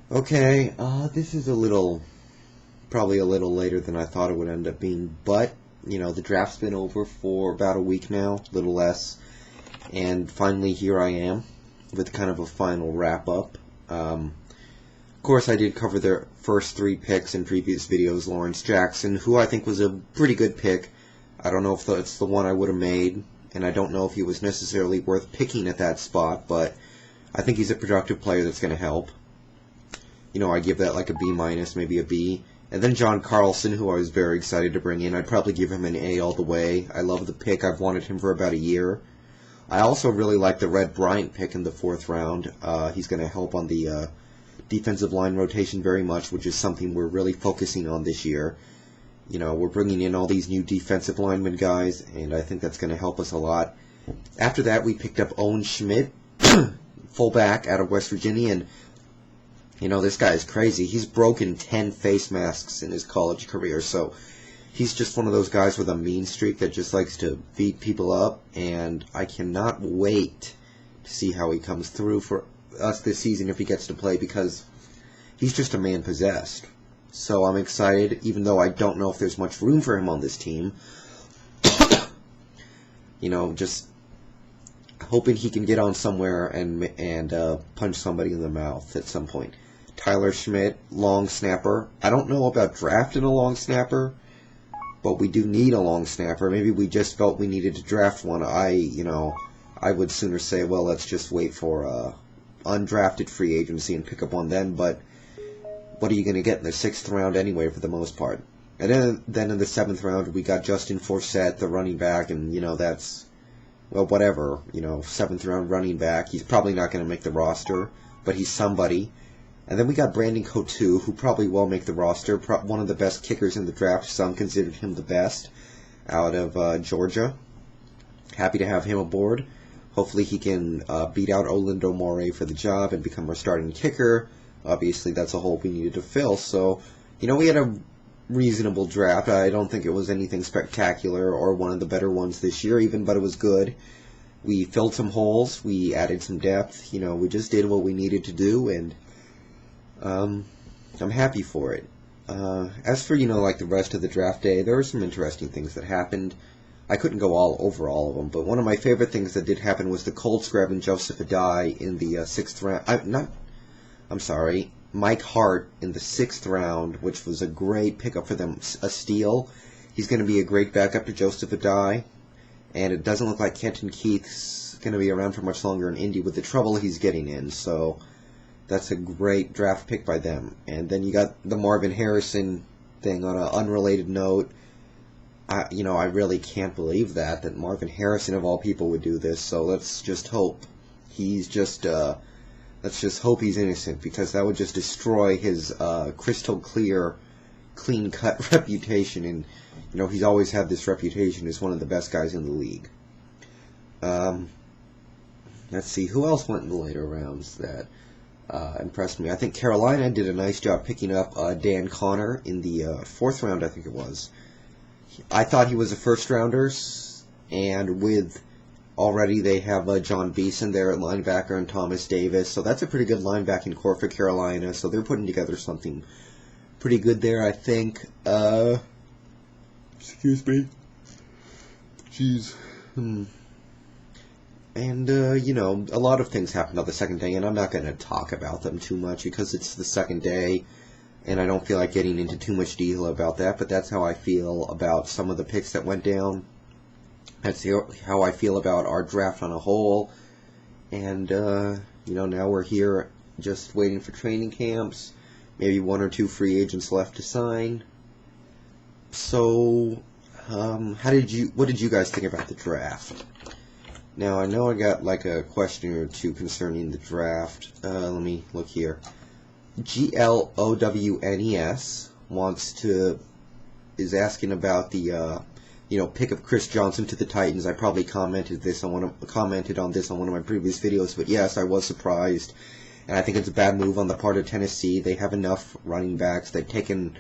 Okay, this is probably a little later than I thought it would end up being, but, the draft's been over for about a week now, a little less, and finally here I am with kind of a final wrap-up. Of course, I did cover their first three picks in previous videos, Lawrence Jackson, who I think was a pretty good pick. I don't know if that's the one I would have made, and I don't know if he was necessarily worth picking at that spot, but I think he's a productive player that's going to help. I give that like a B minus, maybe a B. And then John Carlson, who I was very excited to bring in. I'd probably give him an A all the way. I love the pick. I've wanted him for about a year. I also really like the Red Bryant pick in the fourth round. He's going to help on the defensive line rotation very much, which is something we're really focusing on this year. We're bringing in all these new defensive lineman guys, and I think that's going to help us a lot. After that, we picked up Owen Schmidt, fullback out of West Virginia, and this guy is crazy. He's broken 10 face masks in his college career, so he's just one of those guys with a mean streak that just likes to beat people up, and I cannot wait to see how he comes through for us this season if he gets to play, because he's just a man possessed. So I'm excited, even though I don't know if there's much room for him on this team. Just hoping he can get on somewhere and punch somebody in the mouth at some point. Tyler Schmidt, long snapper. I don't know about drafting a long snapper, but we do need a long snapper. Maybe we just felt we needed to draft one. I would sooner say, well, let's just wait for undrafted free agency and pick up one then, but what are you going to get in the sixth round anyway for the most part? And then in the seventh round, we got Justin Forsett, the running back, and, that's, well, whatever, seventh round running back. He's probably not going to make the roster, but he's somebody. And then we got Brandon Cotu, who probably will make the roster, one of the best kickers in the draft. Some considered him the best out of Georgia. Happy to have him aboard. Hopefully he can beat out Olindo Moray for the job and become our starting kicker. Obviously, that's a hole we needed to fill. So, we had a reasonable draft. I don't think it was anything spectacular or one of the better ones this year even, but it was good. We filled some holes. We added some depth. We just did what we needed to do, and I'm happy for it. As for, like the rest of the draft day, there were some interesting things that happened. I couldn't go all over all of them, but one of my favorite things that did happen was the Colts grabbing Joseph Adai in the sixth round. Mike Hart in the sixth round, which was a great pickup for them, a steal. He's going to be a great backup to Joseph Adai, and it doesn't look like Kenton Keith's going to be around for much longer in Indy with the trouble he's getting in, so that's a great draft pick by them. And then you got the Marvin Harrison thing on an unrelated note. I really can't believe that Marvin Harrison of all people would do this, so let's just hope let's just hope he's innocent, because that would just destroy his crystal clear, clean-cut reputation, and, he's always had this reputation as one of the best guys in the league. Let's see, who else went in the later rounds that impressed me? I think Carolina did a nice job picking up Dan Connor in the fourth round, I think it was. I thought he was a first-rounder, and with already they have John Beeson there at linebacker and Thomas Davis, so that's a pretty good linebacking core for Carolina, so they're putting together something pretty good there, I think. Excuse me. Jeez. And, a lot of things happened on the second day, and I'm not going to talk about them too much because it's the second day, and I don't feel like getting into too much detail about that, but that's how I feel about some of the picks that went down. That's how I feel about our draft on a whole. And, now we're here just waiting for training camps. Maybe one or two free agents left to sign. So, what did you guys think about the draft? Now, I know I got like a question or two concerning the draft. Let me look here. GLOWNES is asking about the pick of Chris Johnson to the Titans. I probably commented on this on one of my previous videos, but yes, I was surprised, and I think it's a bad move on the part of Tennessee. They have enough running backs. They've taken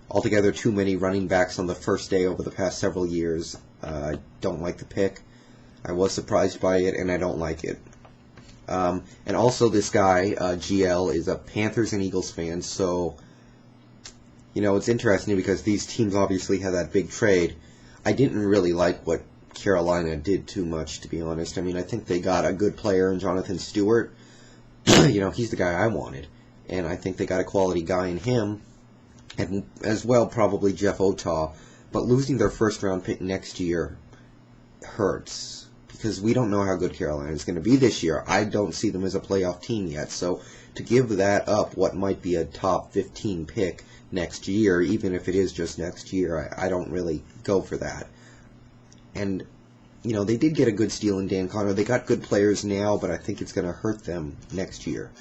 altogether too many running backs on the first day over the past several years. I don't like the pick. I was surprised by it, and I don't like it. And also this guy, GL, is a Panthers and Eagles fan, so, it's interesting because these teams obviously had that big trade. I didn't really like what Carolina did too much, to be honest. I mean, I think they got a good player in Jonathan Stewart. He's the guy I wanted. And I think they got a quality guy in him. And as well, probably Jeff Otaw. But losing their first-round pick next year hurts. Because we don't know how good Carolina is going to be this year. I don't see them as a playoff team yet. So to give that up, what might be a top 15 pick next year, even if it is just next year, I don't really go for that. And, they did get a good steal in Dan Connor. They got good players now, but I think it's going to hurt them next year.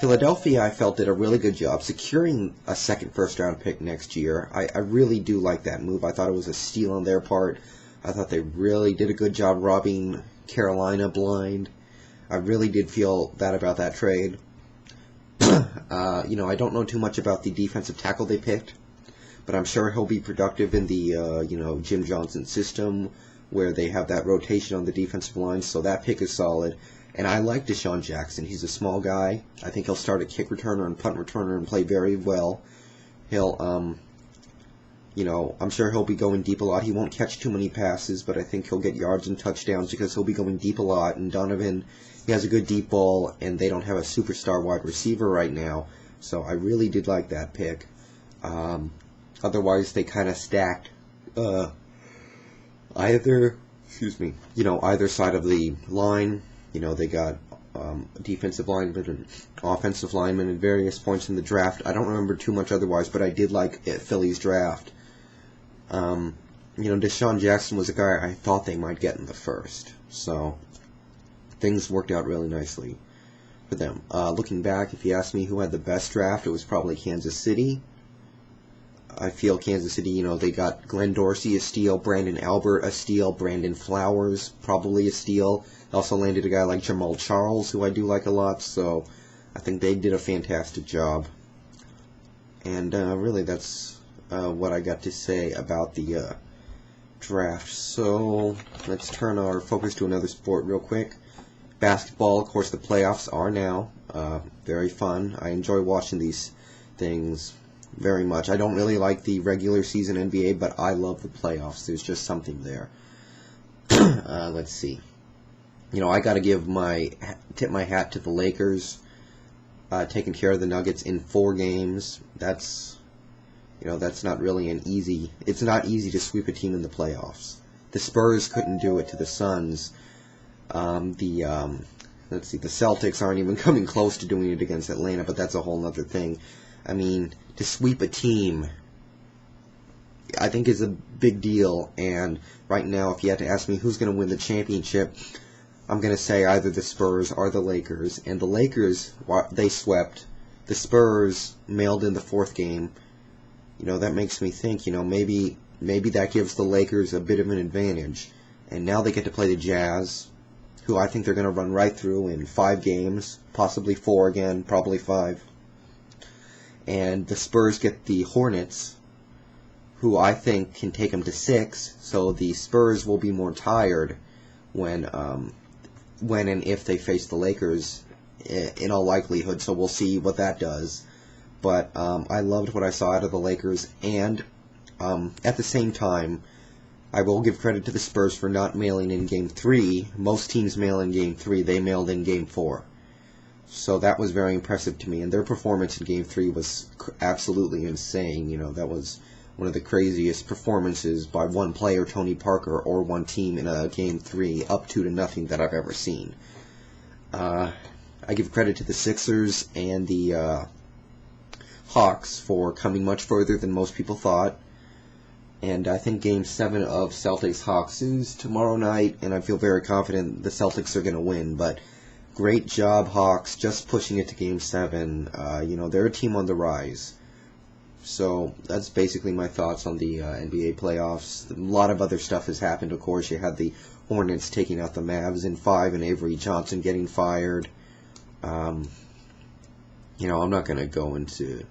Philadelphia, I felt, did a really good job securing a second first-round pick next year. I really do like that move. I thought it was a steal on their part. I thought they really did a good job robbing Carolina blind. I really did feel that about that trade. I don't know too much about the defensive tackle they picked, but I'm sure he'll be productive in the, Jim Johnson system where they have that rotation on the defensive line, so that pick is solid. And I like Deshaun Jackson. He's a small guy. I think he'll start a kick returner and punt returner and play very well. He'll, I'm sure he'll be going deep a lot. He won't catch too many passes, but I think he'll get yards and touchdowns because he'll be going deep a lot. And Donovan, he has a good deep ball, and they don't have a superstar wide receiver right now. So I really did like that pick. Otherwise, they kind of stacked either side of the line. They got defensive linemen and offensive linemen at various points in the draft. I don't remember too much otherwise, but I did like Philly's draft. Deshaun Jackson was a guy I thought they might get in the first. So things worked out really nicely for them. Looking back, if you ask me who had the best draft, it was probably Kansas City. I feel Kansas City, they got Glenn Dorsey, a steal, Brandon Albert, a steal, Brandon Flowers, probably a steal. They also landed a guy like Jamal Charles, who I do like a lot, so I think they did a fantastic job. And really, that's what I got to say about the draft. So let's turn our focus to another sport real quick. Basketball, of course, the playoffs are now. Very fun. I enjoy watching these things very much. I don't really like the regular season NBA, but I love the playoffs. There's just something there. Let's see. I got to tip my hat to the Lakers, taking care of the Nuggets in 4 games. That's not really it's not easy to sweep a team in the playoffs. The Spurs couldn't do it to the Suns. The Celtics aren't even coming close to doing it against Atlanta, but that's a whole other thing. I mean, to sweep a team, I think is a big deal, and right now, if you had to ask me who's going to win the championship, I'm going to say either the Spurs or the Lakers. And the Lakers, they swept. The Spurs mailed in the 4th game. That makes me think, maybe that gives the Lakers a bit of an advantage. And now they get to play the Jazz, who I think they're going to run right through in 5 games, possibly 4 again, probably 5. And the Spurs get the Hornets, who I think can take them to 6, so the Spurs will be more tired when and if they face the Lakers, in all likelihood, so we'll see what that does. But I loved what I saw out of the Lakers, and at the same time, I will give credit to the Spurs for not mailing in Game 3. Most teams mail in Game 3. They mailed in Game 4. So that was very impressive to me, and their performance in Game 3 was absolutely insane. That was one of the craziest performances by one player, Tony Parker, or one team in a Game 3 up 2-0 that I've ever seen. I give credit to the Sixers and the Hawks for coming much further than most people thought. And I think Game 7 of Celtics-Hawks is tomorrow night, and I feel very confident the Celtics are going to win. But great job, Hawks, just pushing it to Game 7. They're a team on the rise. So that's basically my thoughts on the NBA playoffs. A lot of other stuff has happened, of course. You had the Hornets taking out the Mavs in 5 and Avery Johnson getting fired. I'm not going to go into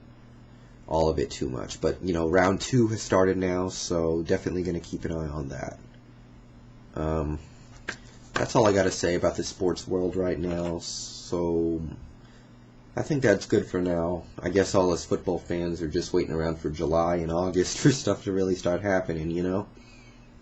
all of it too much. But, round 2 has started now, so definitely going to keep an eye on that. that's all I got to say about the sports world right now. So I think that's good for now. I guess all us football fans are just waiting around for July and August for stuff to really start happening, you know?